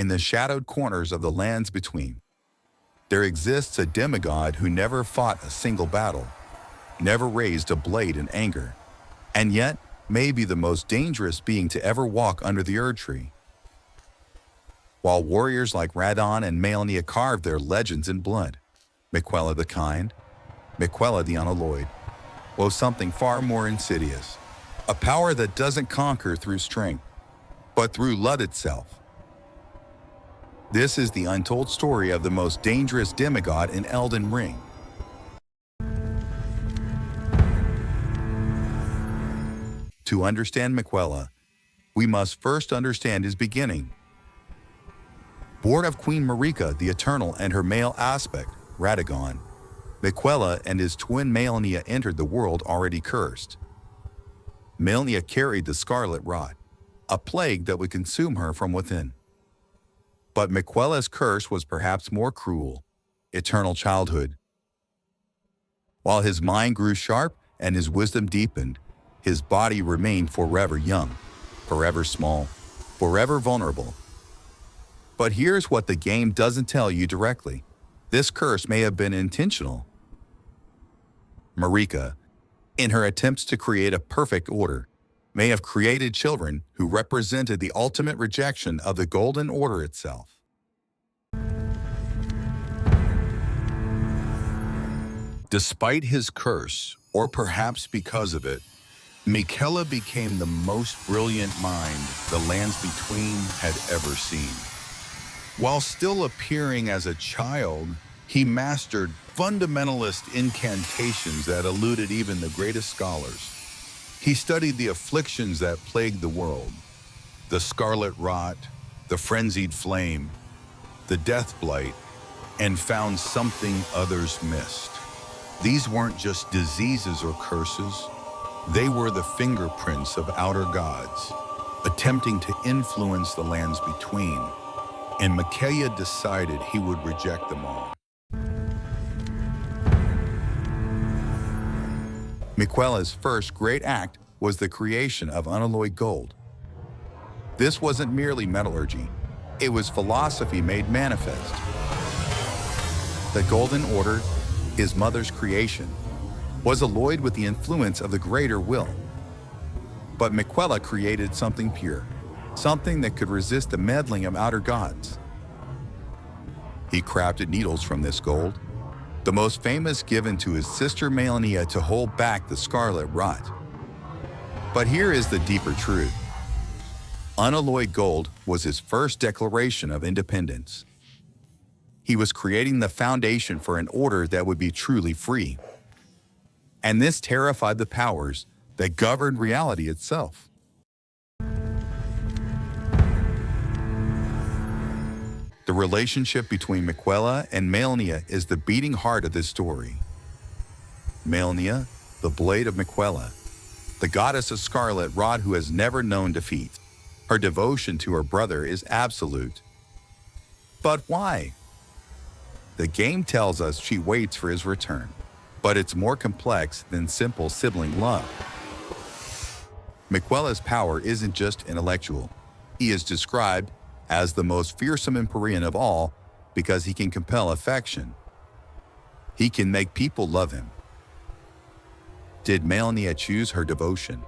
in the shadowed corners of the lands between. There exists a demigod who never fought a single battle, never raised a blade in anger, and yet may be the most dangerous being to ever walk under the Erdtree. While warriors like Radahn and Malenia carved their legends in blood, Miquella the Kind, Miquella the Unalloyed, was something far more insidious. A power that doesn't conquer through strength, but through love itself. This is the untold story of the most dangerous demigod in Elden Ring. To understand Miquella, we must first understand his beginning. Born of Queen Marika the Eternal and her male aspect, Radahn, Miquella and his twin Malenia entered the world already cursed. Malenia carried the scarlet rot, a plague that would consume her from within. But Miquella's curse was perhaps more cruel, eternal childhood. While his mind grew sharp and his wisdom deepened, his body remained forever young, forever small, forever vulnerable. But here's what the game doesn't tell you directly. This curse may have been intentional. Marika, in her attempts to create a perfect order, may have created children who represented the ultimate rejection of the Golden Order itself. Despite his curse, or perhaps because of it, Miquella became the most brilliant mind the lands between had ever seen. While still appearing as a child, he mastered fundamentalist incantations that eluded even the greatest scholars. He studied the afflictions that plagued the world, the scarlet rot, the frenzied flame, the death blight, and found something others missed. These weren't just diseases or curses. They were the fingerprints of outer gods, attempting to influence the lands between, and Miquella decided he would reject them all. Miquella's first great act was the creation of unalloyed gold. This wasn't merely metallurgy, it was philosophy made manifest. The Golden Order, his mother's creation, was alloyed with the influence of the greater will. But Miquella created something pure, something that could resist the meddling of outer gods. He crafted needles from this gold, the most famous given to his sister Malenia to hold back the scarlet rot. But here is the deeper truth. Unalloyed gold was his first declaration of independence. He was creating the foundation for an order that would be truly free. And this terrified the powers that governed reality itself. The relationship between Miquella and Malenia is the beating heart of this story. Malenia, the blade of Miquella, the goddess of scarlet rot who has never known defeat. Her devotion to her brother is absolute. But why? The game tells us she waits for his return, but it's more complex than simple sibling love. Miquella's power isn't just intellectual. He is described as the most fearsome Empyrean of all because he can compel affection. He can make people love him. Did Malenia choose her devotion?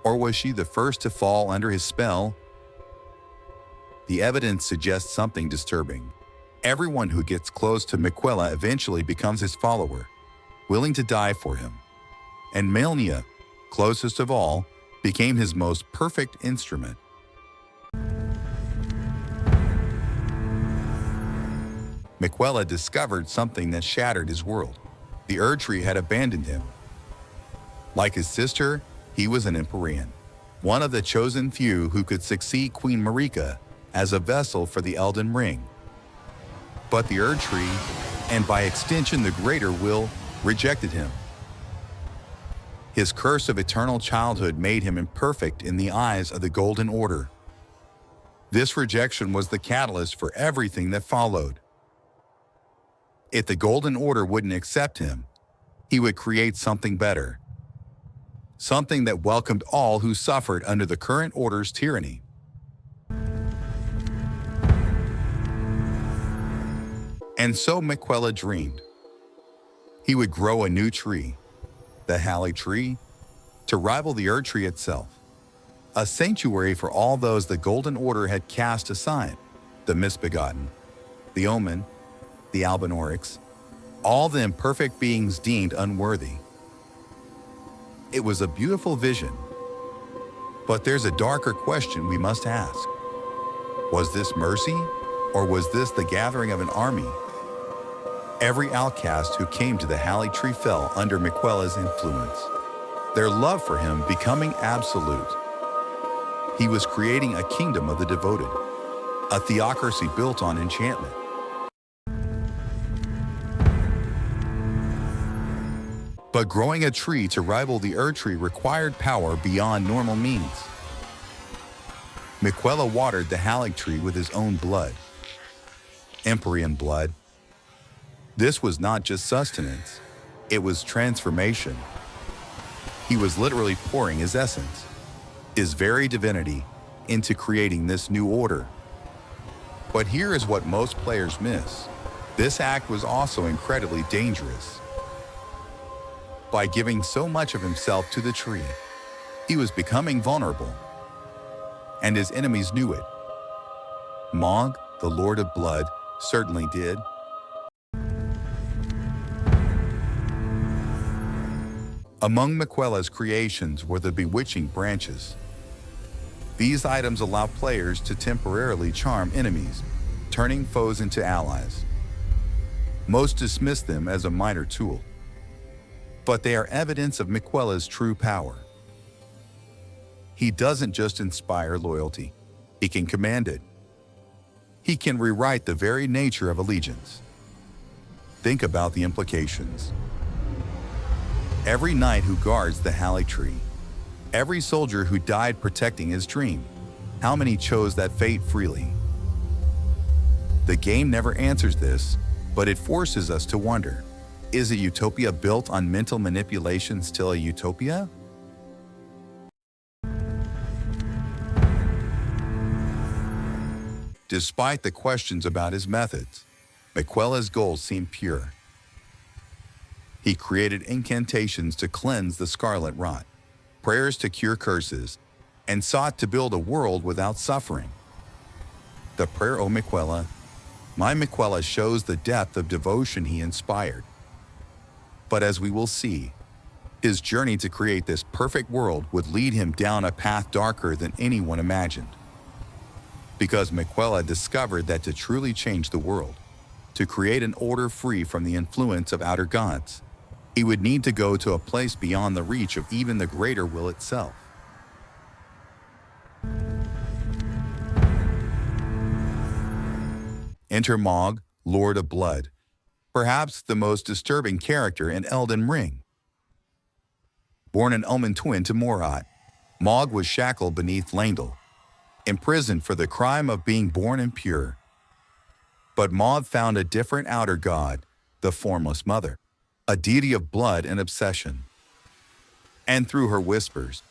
Or was she the first to fall under his spell? The evidence suggests something disturbing. Everyone who gets close to Miquella eventually becomes his follower, willing to die for him. And Malenia, closest of all, became his most perfect instrument. Miquella discovered something that shattered his world. The Erdtree had abandoned him. Like his sister, he was an Empyrean, one of the chosen few who could succeed Queen Marika as a vessel for the Elden Ring. But the Erdtree, and by extension the Greater Will, rejected him. His curse of eternal childhood made him imperfect in the eyes of the Golden Order. This rejection was the catalyst for everything that followed. If the Golden Order wouldn't accept him, he would create something better. Something that welcomed all who suffered under the current order's tyranny. And so Miquella dreamed. He would grow a new tree, the Haligtree, to rival the Erdtree itself. A sanctuary for all those the Golden Order had cast aside, the misbegotten, the Omen, the Albinaurics, all the imperfect beings deemed unworthy. It was a beautiful vision, but there's a darker question we must ask. Was this mercy, or was this the gathering of an army? Every outcast who came to the Haligtree fell under Miquella's influence, their love for him becoming absolute. He was creating a kingdom of the devoted, a theocracy built on enchantment. But growing a tree to rival the Erdtree required power beyond normal means. Miquella watered the Haligtree with his own blood, Empyrean blood. This was not just sustenance, it was transformation. He was literally pouring his essence, his very divinity, into creating this new order. But here is what most players miss. This act was also incredibly dangerous. By giving so much of himself to the tree, he was becoming vulnerable. And his enemies knew it. Mohg, the Lord of Blood, certainly did. Among Miquella's creations were the Bewitching Branches. These items allow players to temporarily charm enemies, turning foes into allies. Most dismiss them as a minor tool, but they are evidence of Miquella's true power. He doesn't just inspire loyalty, he can command it. He can rewrite the very nature of allegiance. Think about the implications. Every knight who guards the Haligtree, every soldier who died protecting his dream, how many chose that fate freely? The game never answers this, but it forces us to wonder, is a utopia built on mental manipulation still a utopia? Despite the questions about his methods, Miquella's goals seem pure. He created incantations to cleanse the scarlet rot, prayers to cure curses, and sought to build a world without suffering. The prayer, O Miquella, my Miquella, shows the depth of devotion he inspired. But as we will see, his journey to create this perfect world would lead him down a path darker than anyone imagined. Because Miquella discovered that to truly change the world, to create an order free from the influence of outer gods, he would need to go to a place beyond the reach of even the greater will itself. Enter Mohg, Lord of Blood, perhaps the most disturbing character in Elden Ring. Born an Omen twin to Mohg, Mohg was shackled beneath Lendl, imprisoned for the crime of being born impure. But Mohg found a different outer god, the Formless Mother, a deity of blood and obsession. And through her whispers,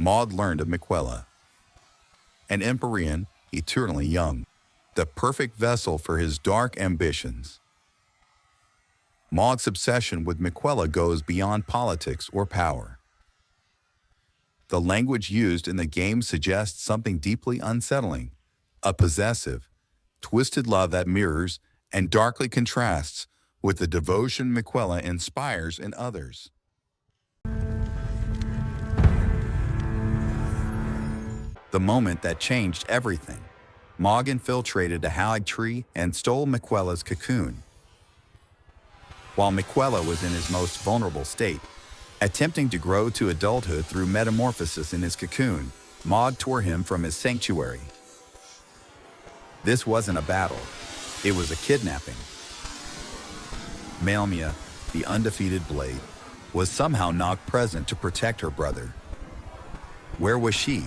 Mohg learned of Miquella, an Empyrean, eternally young, the perfect vessel for his dark ambitions. Mohg's obsession with Miquella goes beyond politics or power. The language used in the game suggests something deeply unsettling, a possessive, twisted love that mirrors and darkly contrasts with the devotion Miquella inspires in others. The moment that changed everything. Mohg infiltrated a Haligtree and stole Miquella's cocoon. While Miquella was in his most vulnerable state, attempting to grow to adulthood through metamorphosis in his cocoon, Mohg tore him from his sanctuary. This wasn't a battle, it was a kidnapping. Malenia, the undefeated blade, was somehow not present to protect her brother. Where was she?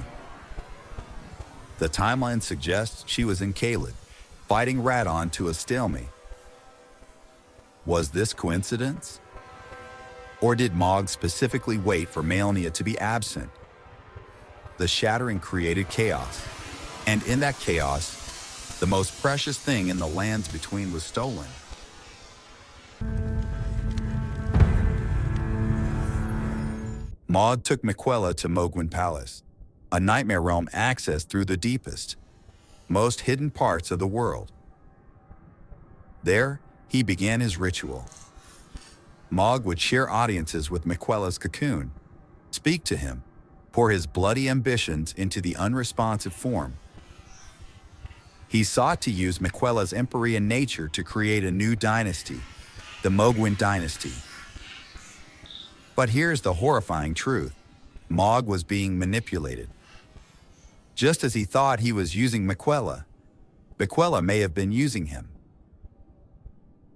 The timeline suggests she was in Caelid, fighting Radahn to a stalemate. Was this coincidence? Or did Mohg specifically wait for Malenia to be absent? The Shattering created chaos, and in that chaos, the most precious thing in the lands between was stolen. Mohg took Miquella to Mohg Palace, a nightmare realm accessed through the deepest, most hidden parts of the world. There, he began his ritual. Mohg would share audiences with Miquella's cocoon, speak to him, pour his bloody ambitions into the unresponsive form. He sought to use Miquella's Empyrean nature to create a new dynasty, the Mohg dynasty. But here's the horrifying truth. Mohg was being manipulated. Just as he thought he was using Miquella, Miquella may have been using him.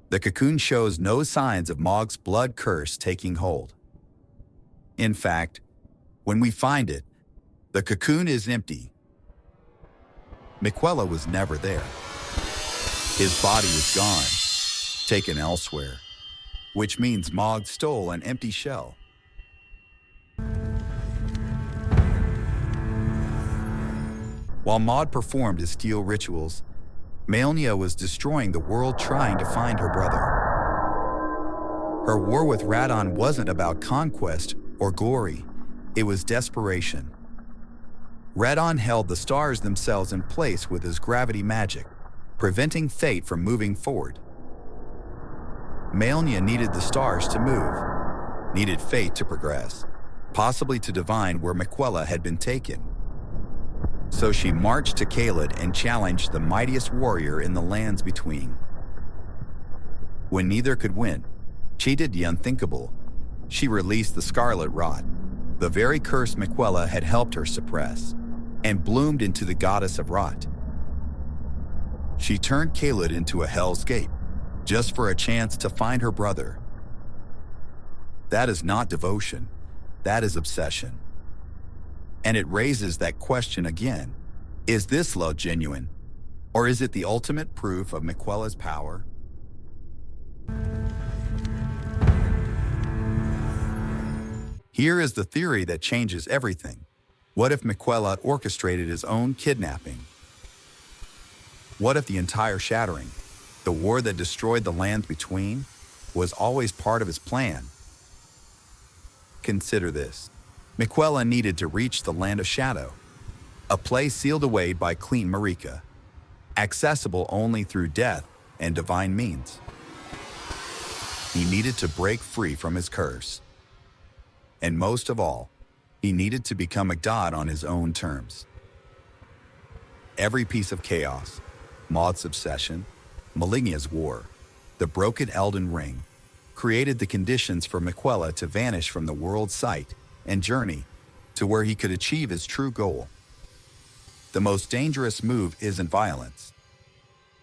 The cocoon shows no signs of Mohg's blood curse taking hold. In fact, when we find it, the cocoon is empty. Miquella was never there. His body is gone, taken elsewhere, which means Mohg stole an empty shell. While Mohg performed his steel rituals, Malenia was destroying the world trying to find her brother. Her war with Radahn wasn't about conquest or glory, it was desperation. Radahn held the stars themselves in place with his gravity magic, preventing fate from moving forward. Malenia needed the stars to move, needed fate to progress, possibly to divine where Miquella had been taken. So she marched to Caelid and challenged the mightiest warrior in the lands between. When neither could win, she did the unthinkable. She released the Scarlet Rot, the very curse Miquella had helped her suppress, and bloomed into the goddess of rot. She turned Caelid into a hell's gate, just for a chance to find her brother. That is not devotion, that is obsession. And it raises that question again. Is this love genuine? Or is it the ultimate proof of Miquella's power? Here is the theory that changes everything. What if Miquella orchestrated his own kidnapping? What if the entire Shattering, the war that destroyed the lands between, was always part of his plan? Consider this. Miquella needed to reach the Land of Shadow, a place sealed away by Queen Marika, accessible only through death and divine means. He needed to break free from his curse. And most of all, he needed to become a god on his own terms. Every piece of chaos, Mohg's obsession, Malenia's war, the broken Elden Ring, created the conditions for Miquella to vanish from the world's sight and journey to where he could achieve his true goal. The most dangerous move isn't violence.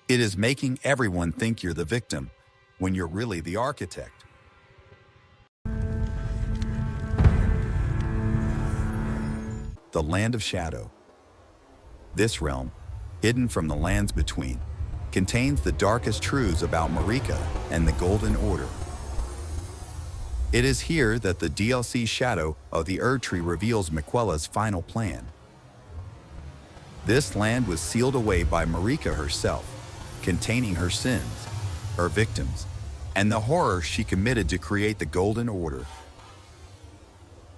It is making everyone think you're the victim when you're really the architect. The Land of Shadow. This realm, hidden from the lands between, contains the darkest truths about Marika and the Golden Order. It is here that the DLC Shadow of the Erdtree reveals Miquella's final plan. This land was sealed away by Marika herself, containing her sins, her victims, and the horror she committed to create the Golden Order.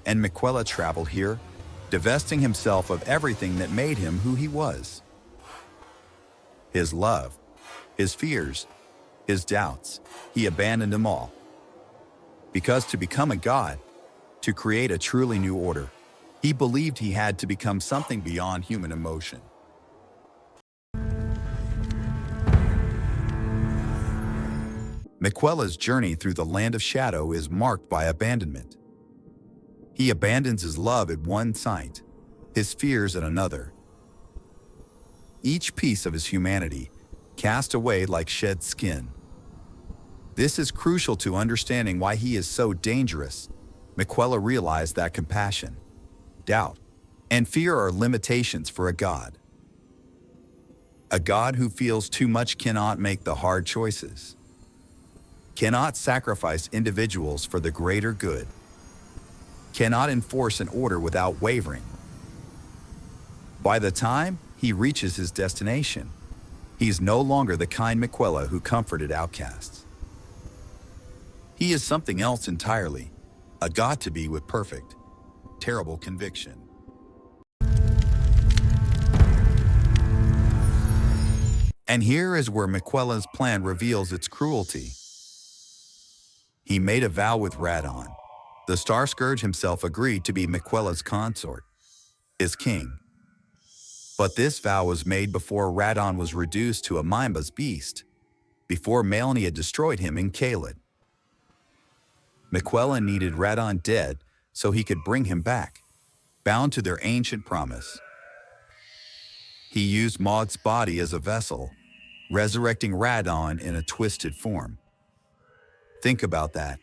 And Miquella traveled here, divesting himself of everything that made him who he was. His love, his fears, his doubts, he abandoned them all. Because to become a god, to create a truly new order, he believed he had to become something beyond human emotion. Miquella's journey through the Land of Shadow is marked by abandonment. He abandons his love at one sight, his fears at another. Each piece of his humanity cast away like shed skin. This is crucial to understanding why he is so dangerous. Miquella realized that compassion, doubt, and fear are limitations for a god. A god who feels too much cannot make the hard choices, cannot sacrifice individuals for the greater good, cannot enforce an order without wavering. By the time he reaches his destination, he's no longer the kind Miquella who comforted outcasts. He is something else entirely, a god to be with perfect, terrible conviction. And here is where Miquella's plan reveals its cruelty. He made a vow with Radahn. The Star Scourge himself agreed to be Miquella's consort, his king. But this vow was made before Radahn was reduced to a mindless beast, before Malenia destroyed him in Caelid. Miquella needed Radahn dead so he could bring him back, bound to their ancient promise. He used Mohg's body as a vessel, resurrecting Radahn in a twisted form. Think about that.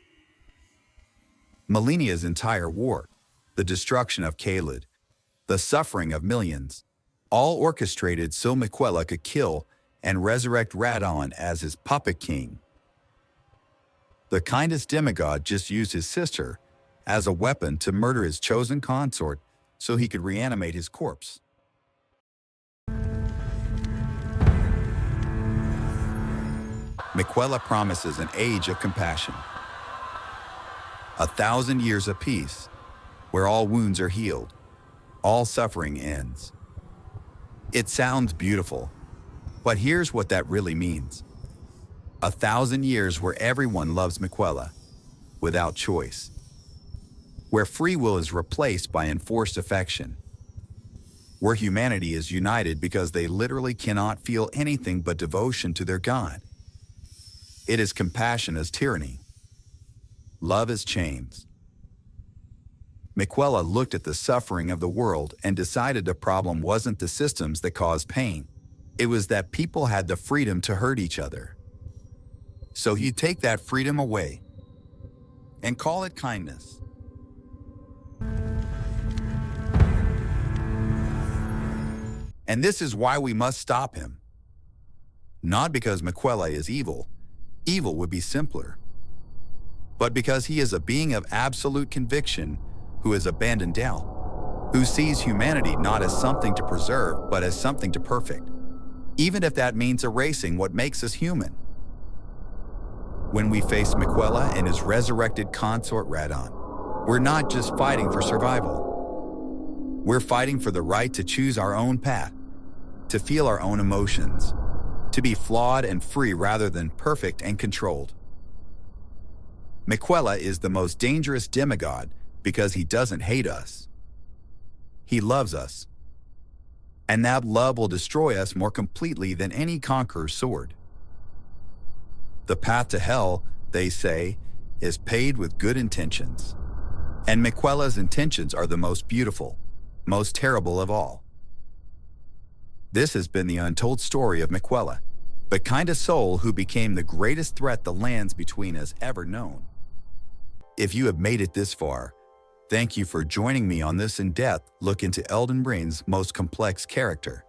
Malenia's entire war, the destruction of Caelid, the suffering of millions, all orchestrated so Miquella could kill and resurrect Radahn as his puppet king. The kindest demigod just used his sister as a weapon to murder his chosen consort so he could reanimate his corpse. Miquella promises an age of compassion, 1,000 years of peace, where all wounds are healed, all suffering ends. It sounds beautiful, but here's what that really means. 1,000 years where everyone loves Miquella, without choice. Where free will is replaced by enforced affection. Where humanity is united because they literally cannot feel anything but devotion to their God. It is compassion as tyranny. Love as chains. Miquella looked at the suffering of the world and decided the problem wasn't the systems that caused pain. It was that people had the freedom to hurt each other. So he'd take that freedom away and call it kindness. And this is why we must stop him. Not because Miquella is evil. Evil would be simpler. But because he is a being of absolute conviction who has abandoned doubt, who sees humanity not as something to preserve, but as something to perfect, even if that means erasing what makes us human. When we face Miquella and his resurrected consort Radahn, we're not just fighting for survival. We're fighting for the right to choose our own path, to feel our own emotions, to be flawed and free rather than perfect and controlled. Miquella is the most dangerous demigod because he doesn't hate us. He loves us. And that love will destroy us more completely than any conqueror's sword. The path to hell, they say, is paved with good intentions. And Miquella's intentions are the most beautiful, most terrible of all. This has been the untold story of Miquella, the kind of soul who became the greatest threat the lands between has ever known. If you have made it this far, thank you for joining me on this in-depth look into Elden Ring's most complex character.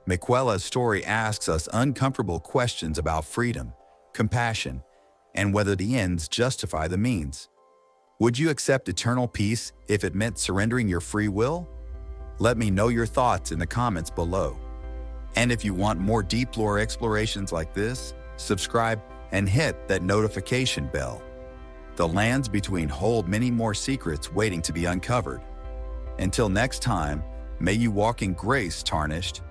Miquella's story asks us uncomfortable questions about freedom, compassion, and whether the ends justify the means. Would you accept eternal peace if it meant surrendering your free will? Let me know your thoughts in the comments below. And if you want more deep lore explorations like this, subscribe and hit that notification bell. The lands between hold many more secrets waiting to be uncovered. Until next time, may you walk in grace, Tarnished.